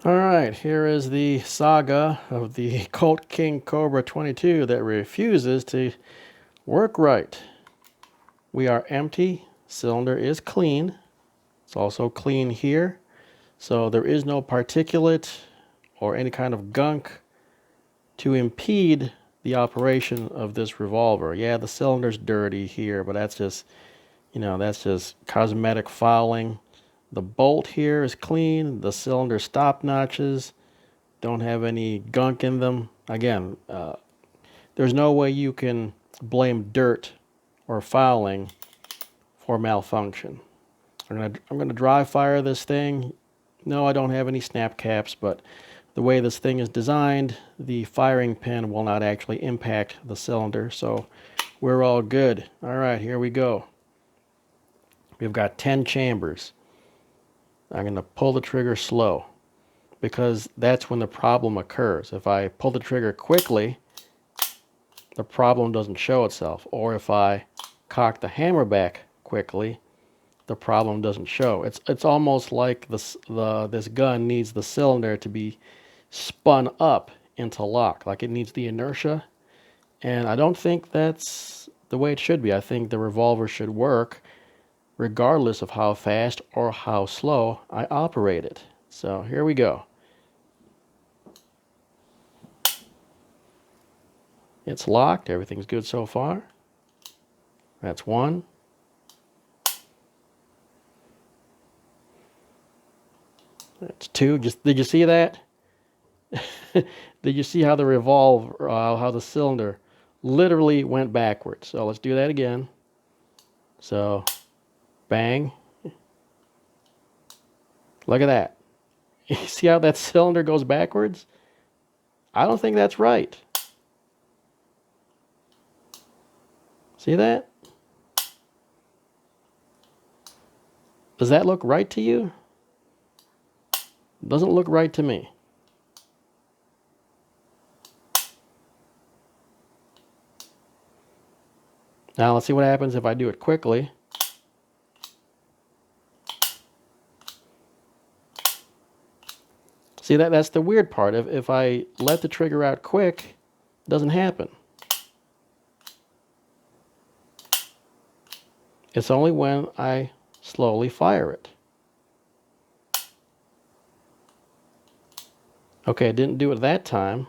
All right, here is the saga of the Colt King Cobra 22 that refuses to work right. We are empty. Cylinder is clean. It's also clean here. So there is no particulate or any kind of gunk to impede the operation of this revolver. Yeah, the cylinder's dirty here, but that's just, that's just cosmetic fouling. The bolt here is clean. The cylinder stop notches don't have any gunk in them. Again, there's no way you can blame dirt or fouling for malfunction. I'm gonna dry fire this thing. No, I don't have any snap caps, but the way this thing is designed, the firing pin will not actually impact the cylinder, so we're all good. All right, here we go. We've got 10 chambers. I'm gonna pull the trigger slow because that's when the problem occurs. If I pull the trigger quickly, the problem doesn't show itself. Or if I cock the hammer back quickly, the problem doesn't show. It's almost like this gun needs the cylinder to be spun up into lock, like it needs the inertia. And I don't think that's the way it should be. I think the revolver should work regardless of how fast or how slow I operate it. So here we go. It's locked. Everything's good so far. That's one. That's two. Did you see that? Did you see how the how the cylinder literally went backwards? So let's do that again. So, bang. Look at that. You see how that cylinder goes backwards? I don't think that's right. See that? Does that look right to you? Doesn't look right to me. Now let's see what happens if I do it quickly. See, that's the weird part. If I let the trigger out quick, it doesn't happen. It's only when I slowly fire it. Okay, I didn't do it that time.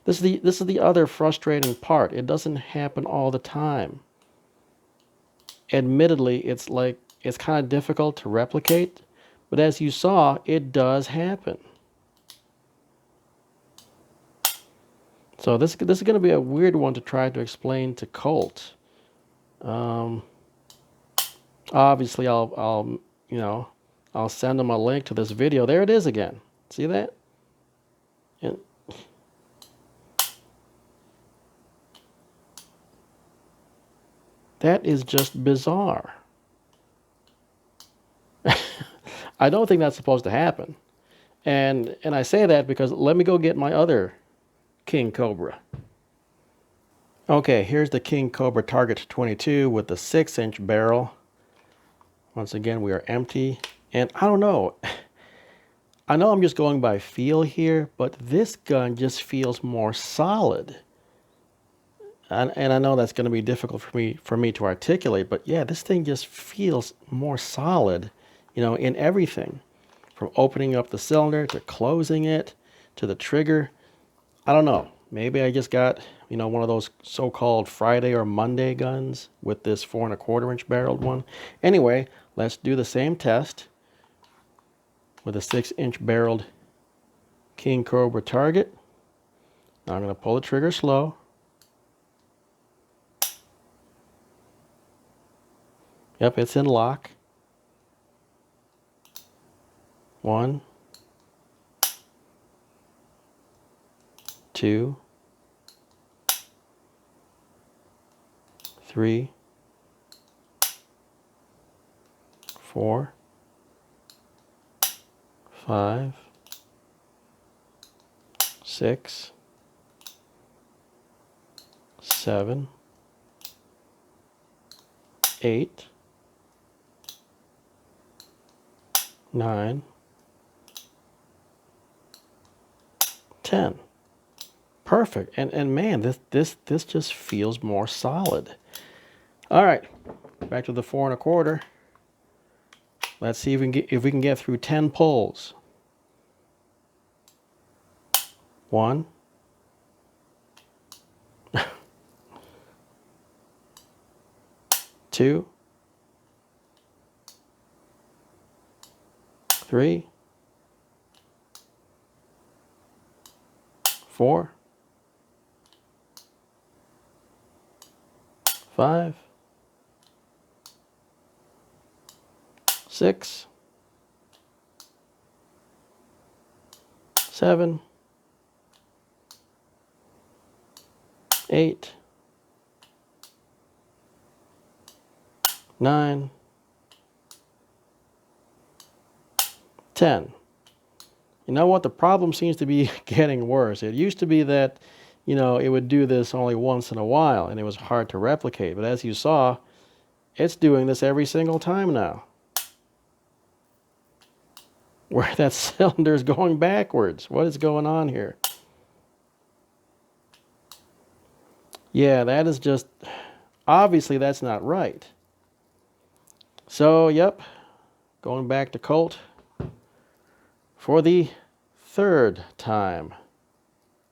This is the other frustrating part. It doesn't happen all the time. Admittedly, it's kind of difficult to replicate, but as you saw, it does happen. So this is going to be a weird one to try to explain to Colt. Obviously, I'll send him a link to this video. There it is again. See that? And that is just bizarre. I don't think that's supposed to happen. And I say that because let me go get my other King Cobra. Okay, here's the King Cobra Target 22 with the 6-inch barrel. Once again, we are empty. And I don't know. I know I'm just going by feel here, but this gun just feels more solid. And I know that's going to be difficult for me to articulate, but yeah, this thing just feels more solid, in everything. From opening up the cylinder to closing it to the trigger. I don't know. Maybe I just got, one of those so-called Friday or Monday guns with this 4 1/4 inch barreled one. Anyway, let's do the same test with a 6-inch barreled King Cobra Target. Now I'm going to pull the trigger slow. Yep, it's in lock. 1, 2, 3, 4, 5, 6, 7, 8, 9, 10. Perfect. And man, this just feels more solid. All right, back to the 4 1/4. Let's see if we can get through 10 pulls. 1, 2, 3, 4, 5, 6, 7, 8, 9, 10. You know what? The problem seems to be getting worse. It used to be that, you know, it would do this only once in a while and it was hard to replicate. But as you saw, it's doing this every single time now. Where that cylinder is going backwards. What is going on here? Yeah, that is just, obviously that's not right. So, yep, going back to Colt for the 3rd time.